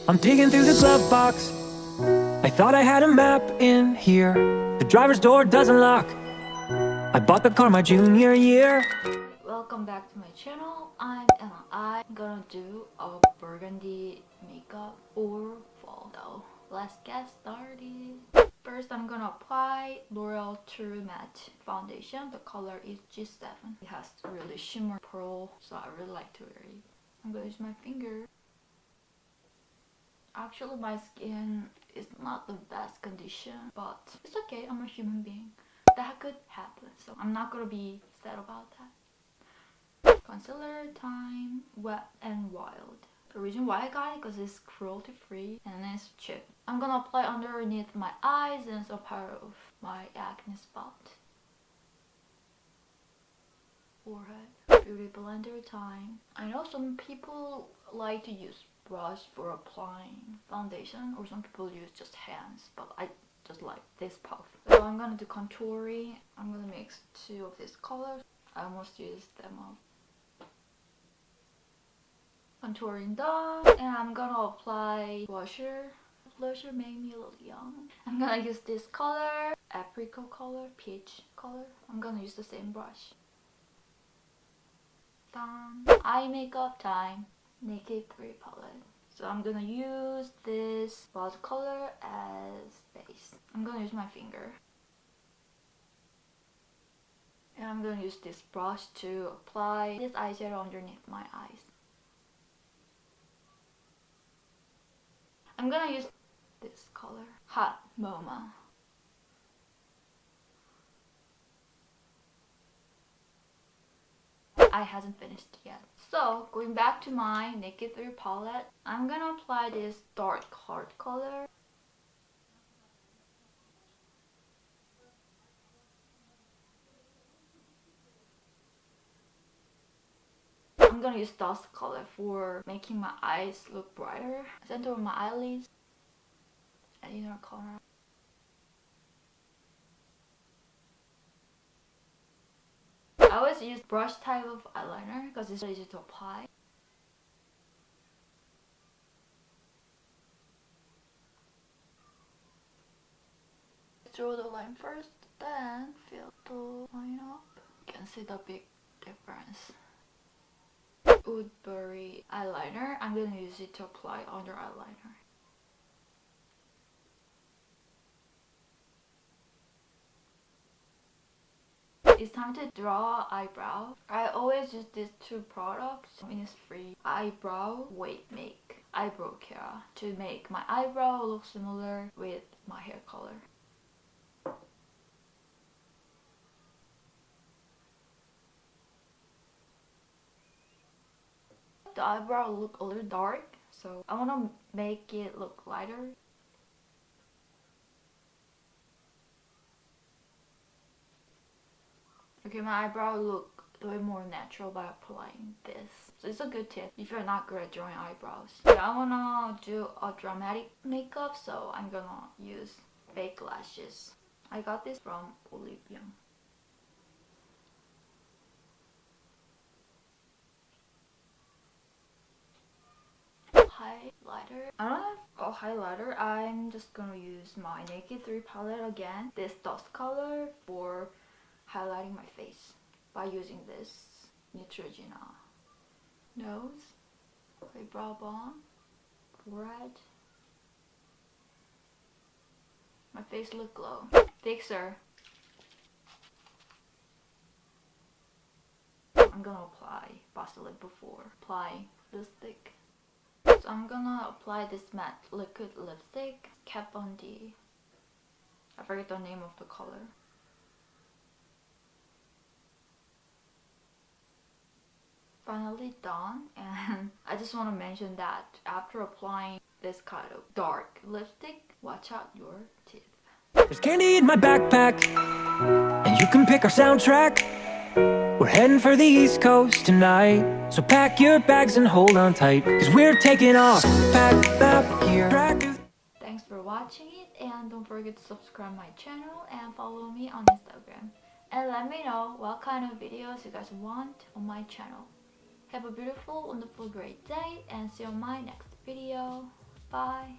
I'm digging through the glove box. I thought I had a map in here. The driver's door doesn't lock. I bought the car my junior year. Welcome back to my channel. I'm Emma. I'm gonna do a burgundy makeup or fall though. Let's get started. First, I'm gonna apply L'Oreal True Matte Foundation. The color is G7. It has really shimmer pearl, so I really like to wear it. I'm gonna use my finger. Actually, my skin is not the best condition, but it's okay. I'm a human being. That could happen, so I'm not gonna be sad about that. Concealer time, Wet n Wild. The reason why I got it because it's cruelty free and it's cheap. I'm gonna apply underneath my eyes and some part of my acne spot. Forehead. Beauty blender time. I know some people like to use brush for applying foundation, or some people use just hands, but I just like this puff. So I'm gonna do contouring. I'm gonna mix two of these colors. I almost used them up. Contouring done, and I'm gonna apply blusher. Blusher made me a little young. I'm gonna use this color, apricot color, peach color. I'm gonna use the same brush. Done. Eye makeup time. Naked 3 palette. So I'm gonna use this base color as base. I'm gonna use my finger. And I'm gonna use this brush to apply this eyeshadow underneath my eyes. I'm gonna use this color, Hot MoMA. I hasn't finished yet. So going back to my Naked 3 palette, I'm gonna apply this dark heart color. I'm gonna use dust color for making my eyes look brighter. Center of my eyelids and inner corner. I always use brush type of eyeliner because it's easy to apply. Draw the line first, then fill the line up. You can see the big difference. Woodbury eyeliner. I'm gonna use it to apply under eyeliner. It's time to draw eyebrow. I always use these two products. Innisfree Eyebrow Wave Make Eyebrow Care to make my eyebrow look similar with my hair color. The eyebrow look a little dark, so I want to make it look lighter. Okay, my eyebrow look a little more natural by applying this. So it's a good tip if you're not good at drawing eyebrows. Yeah, I wanna do a dramatic makeup, so I'm gonna use fake lashes. I got this from Olivia. Highlighter. I don't have a highlighter. I'm just gonna use my Naked 3 palette again. This dust color for highlighting my face by using this Neutrogena. Nose, eyebrow bone, forehead. My face look glow. Fixer. I'm gonna apply Basilic before applying lipstick. So I'm gonna apply this matte liquid lipstick, Kat Von D. I forget the name of the color. Finally done, and I just want to mention that after applying this kind of dark lipstick, watch out your teeth. There's candy in my backpack, and you can pick our soundtrack. We're heading for the East Coast tonight, so pack your bags and hold on tight, cause we're taking off. Pack up here. Thanks for watching it, and don't forget to subscribe my channel and follow me on Instagram. And let me know what kind of videos you guys want on my channel. Have a beautiful, wonderful, great day, and see you on my next video. Bye.